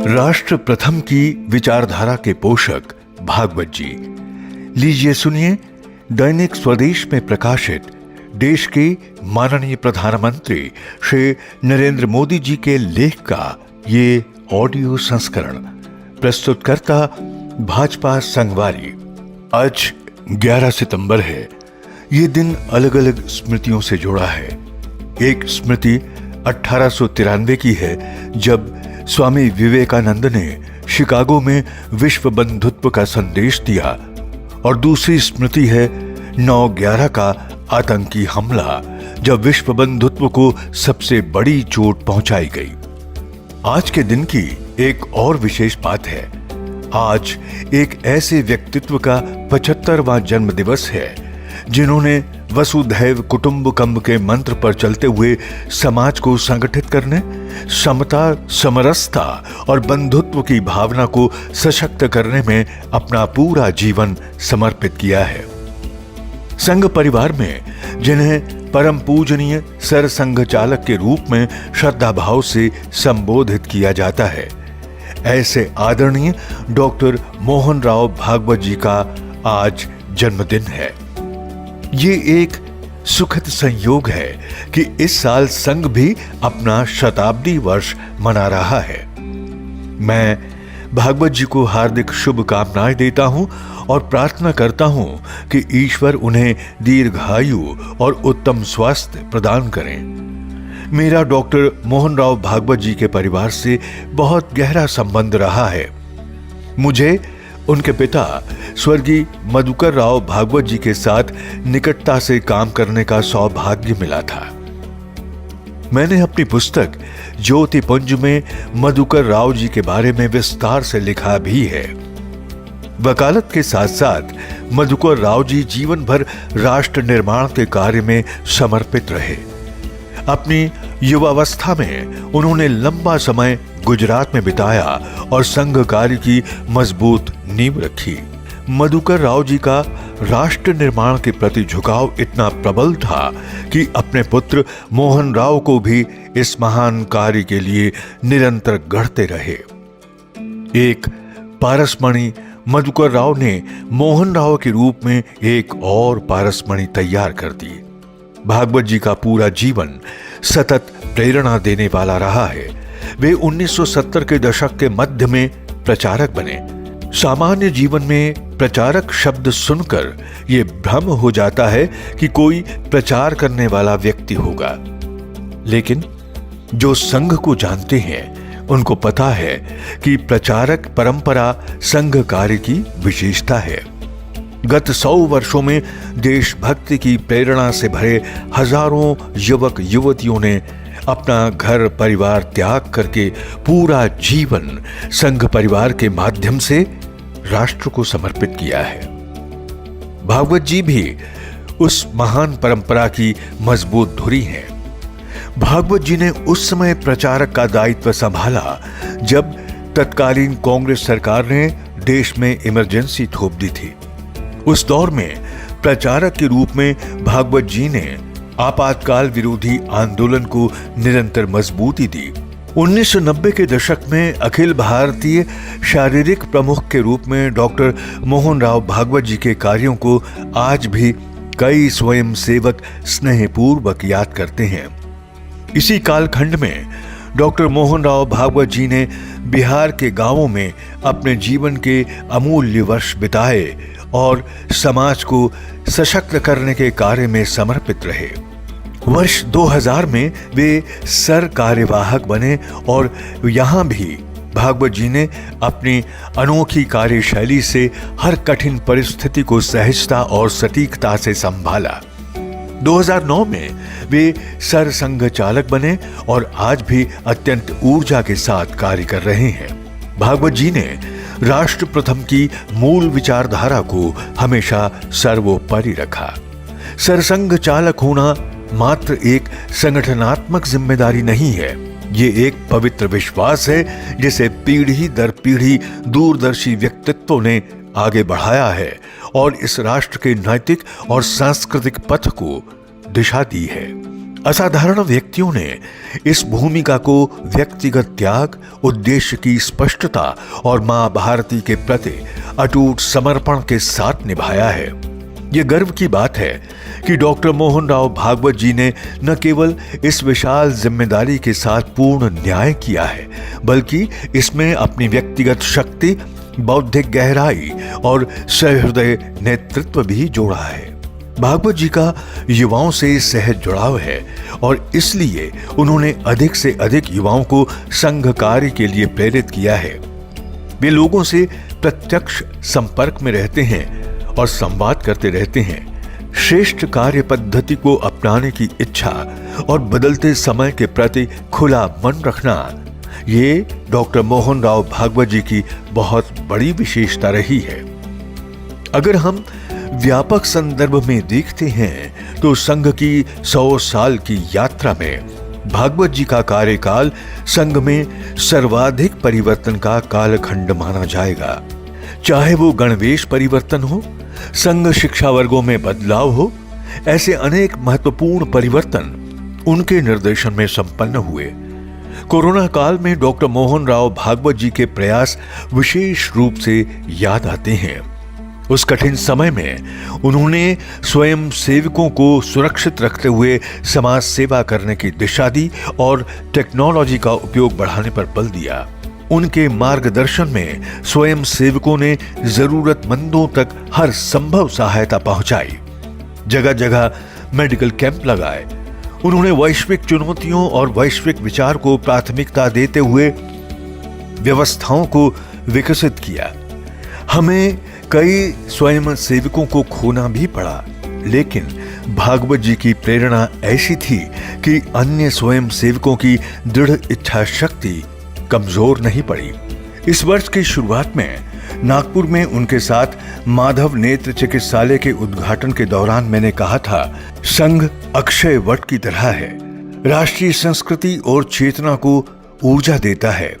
राष्ट्र प्रथम की विचारधारा के पोषक भागवत जी। लीजिए सुनिए दैनिक स्वदेश में प्रकाशित देश के माननीय प्रधानमंत्री श्री नरेंद्र मोदी जी के लेख का ये ऑडियो संस्करण। प्रस्तुतकर्ता भाजपा संगवारी। आज 11 सितंबर है। ये दिन अलग अलग स्मृतियों से जुड़ा है। एक स्मृति 1893 की है, जब स्वामी विवेकानंद ने शिकागो में विश्व बंधुत्व का संदेश दिया, और दूसरी स्मृति है 9/11 का आतंकी हमला, जब विश्व बंधुत्व को सबसे बड़ी चोट पहुंचाई गई। आज के दिन की एक और विशेष बात है। आज एक ऐसे व्यक्तित्व का 75वां जन्म दिवस है जिन्होंने वसुधैव कुटुंबकम के मंत्र पर चलते हुए समाज को संगठित करने, समता, समरसता और बंधुत्व की भावना को सशक्त करने में अपना पूरा जीवन समर्पित किया है। संघ परिवार में जिन्हें परम पूजनीय सर संघ चालक के रूप में श्रद्धा भाव से संबोधित किया जाता है, ऐसे आदरणीय डॉक्टर मोहन राव भागवत जी का आज जन्मदिन है। ये एक सुखद संयोग है कि इस साल संघ भी अपना शताब्दी वर्ष मना रहा है। मैं भागवत जी को हार्दिक शुभकामनाएं देता हूं और प्रार्थना करता हूं कि ईश्वर उन्हें दीर्घायु और उत्तम स्वास्थ्य प्रदान करें। मेरा डॉक्टर मोहन राव भागवत जी के परिवार से बहुत गहरा संबंध रहा है। मुझे उनके पिता स्वर्गीय मधुकर राव भागवत जी के साथ निकटता से काम करने का सौभाग्य मिला था। मैंने अपनी पुस्तक ज्योतिपुंज में मधुकर राव जी के बारे में विस्तार से लिखा भी है। वकालत के साथ साथ मधुकर राव जी जीवन भर राष्ट्र निर्माण के कार्य में समर्पित रहे। अपनी युवावस्था में उन्होंने लंबा समय गुजरात में बिताया और संघ कार्य की मजबूत नींव रखी। मधुकर राव जी का राष्ट्र निर्माण के प्रति झुकाव इतना प्रबल था कि अपने पुत्र मोहन राव को भी इस महान कार्य के लिए निरंतर गढ़ते रहे। एक पारसमणि मधुकर राव ने मोहन राव के रूप में एक और पारसमणि तैयार कर दी। भागवत जी का पूरा जीवन सतत प्रेरणा देने वाला रहा है। वे 1970 के दशक के मध्य में प्रचारक बने। सामान्य जीवन में प्रचारक शब्द सुनकर यह भ्रम हो जाता है कि कोई प्रचार करने वाला व्यक्ति होगा, लेकिन जो संघ को जानते हैं उनको पता है कि प्रचारक परंपरा संघ कार्य की विशेषता है। गत 100 वर्षों में देशभक्ति की प्रेरणा से भरे हजारों युवक युवतियों ने अपना घर परिवार त्याग करके पूरा जीवन संघ परिवार के माध्यम से राष्ट्र को समर्पित किया है। भागवत जी भी उस महान परंपरा की मजबूत धुरी हैं। भागवत जी ने उस समय प्रचारक का दायित्व संभाला जब तत्कालीन कांग्रेस सरकार ने देश में इमरजेंसी थोप दी थी। उस दौर में प्रचारक के रूप में भागवत जी ने आपातकाल विरोधी आंदोलन को निरंतर मजबूती दी। 1990 के दशक में अखिल भारतीय शारीरिक प्रमुख के रूप में डॉक्टर मोहन राव भागवत जी के कार्यों को आज भी कई स्वयं सेवक स्नेहपूर्वक याद करते हैं। इसी कालखंड में डॉक्टर मोहन राव भागवत जी ने बिहार के गांवों में अपने जीवन के अमूल्य वर्ष बिताए और समाज को सशक्त करने के कार्य में समर्पित रहे। वर्ष 2000 में वे सर कार्यवाहक बने और यहां भी भागवत जी ने अपनी अनोखी कार्यशैली से हर कठिन परिस्थिति को सहजता और सटीकता से संभाला। 2009 में वे सर संघ चालक बने और आज भी अत्यंत ऊर्जा के साथ कार्य कर रहे हैं। भागवत जी ने राष्ट्र प्रथम की मूल विचारधारा को हमेशा सर्वोपरि रखा। सरसंघ चालक होना मात्र एक संगठनात्मक जिम्मेदारी नहीं है, ये एक पवित्र विश्वास है जिसे पीढ़ी दर पीढ़ी दूरदर्शी व्यक्तित्वों ने आगे बढ़ाया है और इस राष्ट्र के नैतिक और सांस्कृतिक पथ को दिशा दी है। असाधारण व्यक्तियों ने इस भूमिका को व्यक्तिगत त्याग, उद्देश्य की स्पष्टता और मां भारती के प्रति अटूट समर्पण के साथ निभाया है। यह गर्व की बात है कि डॉक्टर मोहन राव भागवत जी ने न केवल इस विशाल जिम्मेदारी के साथ पूर्ण न्याय किया है, बल्कि इसमें अपनी व्यक्तिगत शक्ति, बौद्धिक गहराई और सहृदय नेतृत्व भी जोड़ा है। भागवत जी का युवाओं से सहज जुड़ाव है और इसलिए उन्होंने अधिक से अधिक युवाओं को संघ कार्य के लिए प्रेरित किया है। वे लोगों से प्रत्यक्ष संपर्क में रहते हैं और संवाद करते रहते हैं। श्रेष्ठ कार्य पद्धति को अपनाने की इच्छा और बदलते समय के प्रति खुला मन रखना, ये डॉक्टर मोहन राव भागवत जी की बहुत बड़ी विशेषता रही है। अगर हम व्यापक संदर्भ में देखते हैं तो संघ की 100 साल की यात्रा में भागवत जी का कार्यकाल संघ में सर्वाधिक परिवर्तन का कालखंड माना जाएगा। चाहे वो गणवेश परिवर्तन हो, संघ शिक्षा वर्गों में बदलाव हो, ऐसे अनेक महत्वपूर्ण परिवर्तन उनके निर्देशन में संपन्न हुए। कोरोना काल में डॉक्टर मोहन राव भागवत जी के प्रयास विशेष रूप से याद आते हैं। उस कठिन समय में उन्होंने स्वयं सेवकों को सुरक्षित रखते हुए समाज सेवा करने की दिशा दी और टेक्नोलॉजी का उपयोग बढ़ाने पर बल दिया। उनके मार्गदर्शन में स्वयं सेवकों ने जरूरतमंदों तक हर संभव सहायता पहुंचाई। जगह जगह मेडिकल कैंप लगाए। उन्होंने वैश्विक चुनौतियों और वैश्विक विचार को प्राथमिकता देते हुए व्यवस्थाओं को विकसित किया। हमें कई स्वयं सेवकों को खोना भी पड़ा, लेकिन भागवत जी की प्रेरणा ऐसी थी कि अन्य स्वयं सेवकों की दृढ़ इच्छा शक्ति कमजोर नहीं पड़ी। इस वर्ष की शुरुआत में नागपुर में उनके साथ माधव नेत्र चिकित्सालय के उद्घाटन के दौरान मैंने कहा था, संघ अक्षय वट की तरह है, राष्ट्रीय संस्कृति और चेतना को ऊर्जा देता है।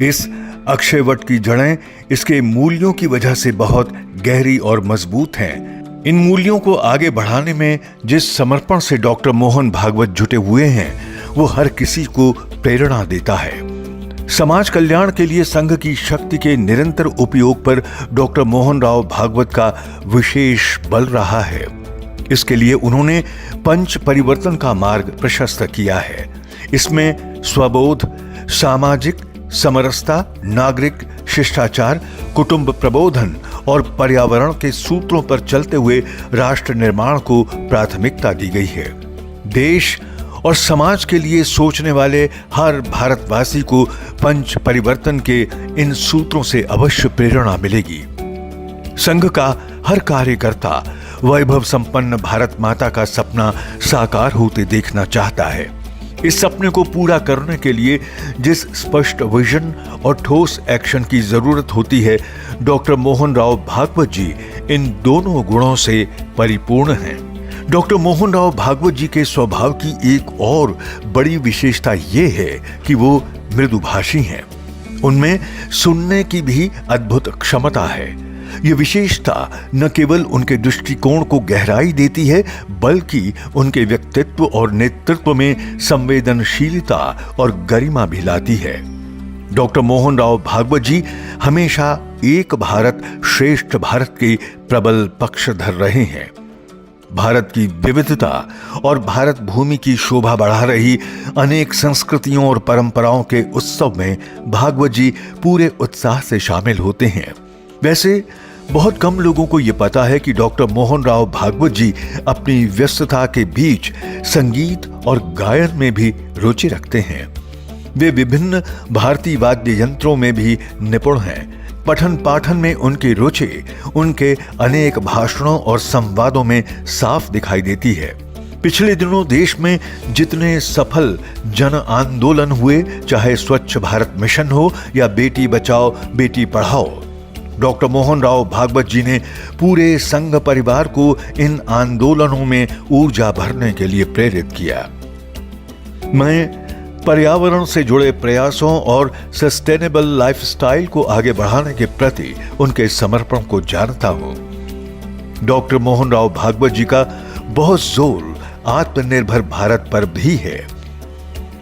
इस अक्षय वट की जड़ें इसके मूल्यों की वजह से बहुत गहरी और मजबूत हैं। इन मूल्यों को आगे बढ़ाने में जिस समर्पण से डॉक्टर मोहन भागवत जुटे हुए हैं, वो हर किसी को प्रेरणा देता है। समाज कल्याण के लिए संघ की शक्ति के निरंतर उपयोग पर डॉक्टर मोहन राव भागवत का विशेष बल रहा है। इसके लिए उन्होंने पंच परिवर्तन का मार्ग प्रशस्त किया है। इसमें स्वबोध, सामाजिक समरसता, नागरिक शिष्टाचार, कुटुंब प्रबोधन और पर्यावरण के सूत्रों पर चलते हुए राष्ट्र निर्माण को प्राथमिकता दी गई है। देश और समाज के लिए सोचने वाले हर भारतवासी को पंच परिवर्तन के इन सूत्रों से अवश्य प्रेरणा मिलेगी। संघ का हर कार्यकर्ता वैभव संपन्न भारत माता का सपना साकार होते देखना चाहता है। इस सपने को पूरा करने के लिए जिस स्पष्ट विजन और ठोस एक्शन की जरूरत होती है, डॉक्टर मोहन राव भागवत जी इन दोनों गुणों से परिपूर्ण हैं। डॉक्टर मोहन राव भागवत जी के स्वभाव की एक और बड़ी विशेषता ये है कि वो मृदुभाषी हैं। उनमें सुनने की भी अद्भुत क्षमता है। ये विशेषता न केवल उनके दृष्टिकोण को गहराई देती है, बल्कि उनके व्यक्तित्व और नेतृत्व में संवेदनशीलता और गरिमा भी लाती है। डॉक्टर मोहन राव भागवत जी हमेशा एक भारत श्रेष्ठ भारत के प्रबल पक्षधर रहे हैं। भारत की विविधता और भारत भूमि की शोभा बढ़ा रही अनेक संस्कृतियों और परंपराओं के उत्सव में भागवत जी पूरे उत्साह से शामिल होते हैं। वैसे बहुत कम लोगों को यह पता है कि डॉक्टर मोहन राव भागवत जी अपनी व्यस्तता के बीच संगीत और गायन में भी रुचि रखते हैं। वे विभिन्न भारतीय वाद्य यंत्रों में भी निपुण हैं। पठन पाठन में उनकी रुचि उनके अनेक भाषणों और संवादों में साफ दिखाई देती है। पिछले दिनों देश में जितने सफल जन आंदोलन हुए, चाहे स्वच्छ भारत मिशन हो या बेटी बचाओ बेटी पढ़ाओ, डॉक्टर मोहन राव भागवत जी ने पूरे संघ परिवार को इन आंदोलनों में ऊर्जा भरने के लिए प्रेरित किया। मैं पर्यावरण से जुड़े प्रयासों और सस्टेनेबल लाइफस्टाइल को आगे बढ़ाने के प्रति उनके समर्पण को जानता हूं। डॉक्टर मोहन राव भागवत जी का बहुत जोर आत्मनिर्भर भारत पर भी है।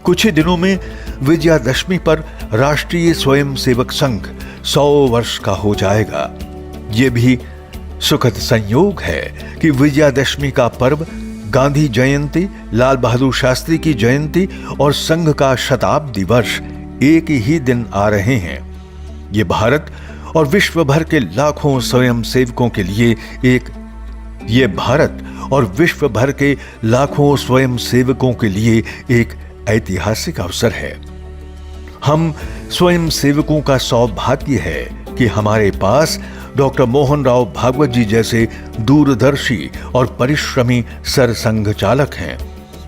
कुछ ही दिनों में विजयादशमी पर राष्ट्रीय स्वयंसेवक संघ 100 वर्ष का हो जाएगा। ये भी सुखद संयोग है कि विजयादशमी का पर्व, गांधी जयंती, लाल बहादुर शास्त्री की जयंती और संघ का शताब्दी वर्ष एक ही दिन आ रहे हैं। ये भारत और विश्व भर के लाखों स्वयंसेवकों के लिए एक ऐतिहासिक अवसर है। हम स्वयंसेवकों का सौभाग्य है कि हमारे पास डॉक्टर मोहन राव भागवत जी जैसे दूरदर्शी और परिश्रमी सरसंघ चालक हैं,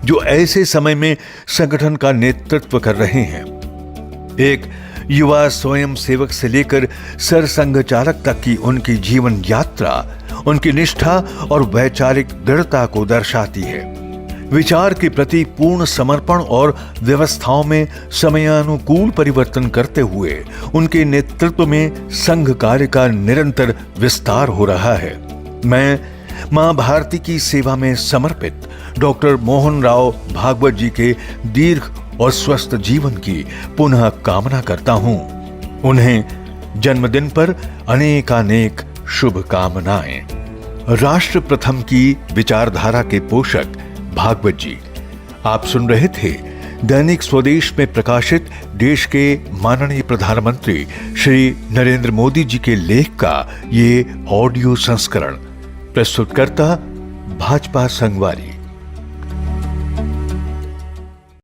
जो ऐसे समय में संगठन का नेतृत्व कर रहे हैं। एक युवा स्वयंसेवक से लेकर सरसंघ चालक तक की उनकी जीवन यात्रा उनकी निष्ठा और वैचारिक दृढ़ता को दर्शाती है। विचार के प्रति पूर्ण समर्पण और व्यवस्थाओं में समयानुकूल परिवर्तन करते हुए उनके नेतृत्व में संघ कार्य का निरंतर विस्तार हो रहा है। मैं मां भारती की सेवा में समर्पित डॉक्टर मोहन राव भागवत जी के दीर्घ और स्वस्थ जीवन की पुनः कामना करता हूं। उन्हें जन्मदिन पर अनेकानेक शुभकामनाएं। राष्ट्र प्रथम की विचारधारा के पोषक भागवत जी। आप सुन रहे थे दैनिक स्वदेश में प्रकाशित देश के माननीय प्रधानमंत्री श्री नरेंद्र मोदी जी के लेख का ये ऑडियो संस्करण। प्रस्तुतकर्ता भाजपा संगवारी।